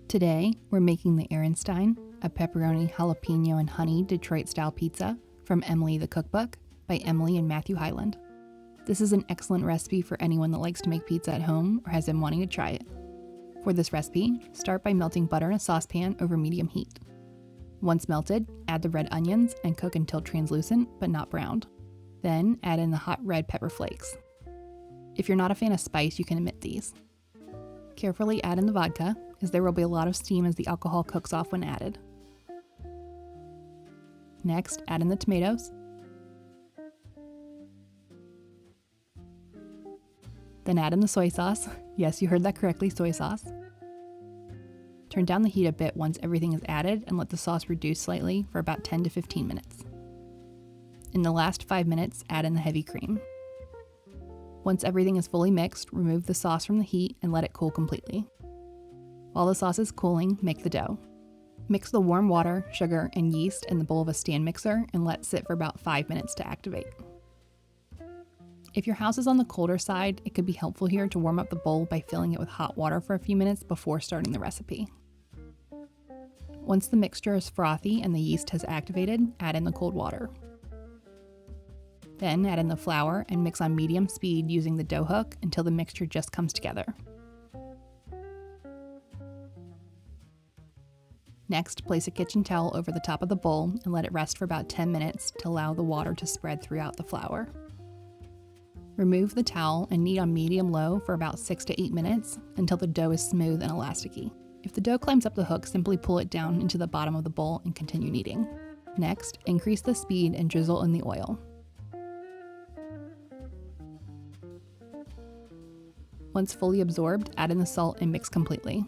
Today, we're making the Arenstein, a pepperoni, jalapeno, and honey Detroit-style pizza from Emily the Cookbook by Emily and Matthew Hyland. This is an excellent recipe for anyone that likes to make pizza at home or has been wanting to try it. For this recipe, start by melting butter in a saucepan over medium heat. Once melted, add the red onions and cook until translucent but not browned. Then add in the hot red pepper flakes. If you're not a fan of spice, you can omit these. Carefully add in the vodka, as there will be a lot of steam as the alcohol cooks off when added. Next, add in the tomatoes. Then add in the soy sauce. Yes, you heard that correctly, soy sauce. Turn down the heat a bit once everything is added and let the sauce reduce slightly for about 10 to 15 minutes. In the last 5 minutes, add in the heavy cream. Once everything is fully mixed, remove the sauce from the heat and let it cool completely. While the sauce is cooling, make the dough. Mix the warm water, sugar, and yeast in the bowl of a stand mixer and let sit for about 5 minutes to activate. If your house is on the colder side, it could be helpful here to warm up the bowl by filling it with hot water for a few minutes before starting the recipe. Once the mixture is frothy and the yeast has activated, add in the cold water. Then add in the flour and mix on medium speed using the dough hook until the mixture just comes together. Next, place a kitchen towel over the top of the bowl and let it rest for about 10 minutes to allow the water to spread throughout the flour. Remove the towel and knead on medium-low for about 6 to 8 minutes until the dough is smooth and elasticy. If the dough climbs up the hook, simply pull it down into the bottom of the bowl and continue kneading. Next, increase the speed and drizzle in the oil. Once fully absorbed, add in the salt and mix completely.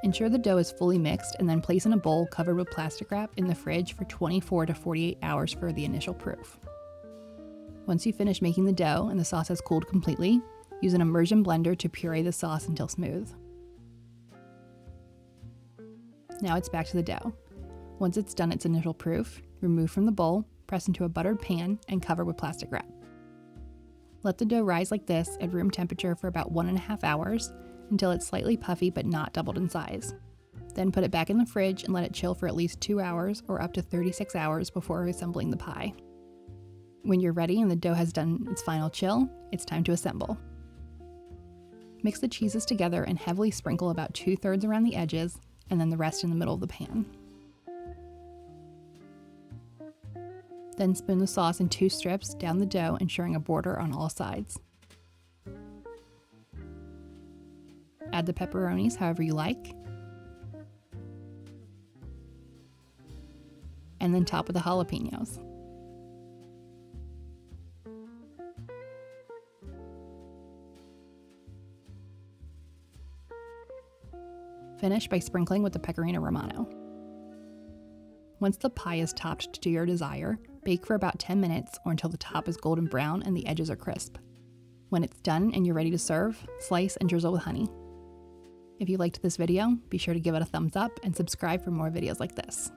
Ensure the dough is fully mixed and then place in a bowl covered with plastic wrap in the fridge for 24 to 48 hours for the initial proof. Once you finish making the dough and the sauce has cooled completely, use an immersion blender to puree the sauce until smooth. Now it's back to the dough. Once it's done its initial proof, remove from the bowl, press into a buttered pan, and cover with plastic wrap. Let the dough rise like this at room temperature for about 1.5 hours until it's slightly puffy but not doubled in size. Then put it back in the fridge and let it chill for at least 2 hours or up to 36 hours before assembling the pie. When you're ready and the dough has done its final chill, it's time to assemble. Mix the cheeses together and heavily sprinkle about 2/3 around the edges and then the rest in the middle of the pan. Then spoon the sauce in 2 strips down the dough, ensuring a border on all sides. Add the pepperonis however you like. And then top with the jalapeños. Finish by sprinkling with the pecorino Romano. Once the pie is topped to your desire, bake for about 10 minutes or until the top is golden brown and the edges are crisp. When it's done and you're ready to serve, slice and drizzle with honey. If you liked this video, be sure to give it a thumbs up and subscribe for more videos like this.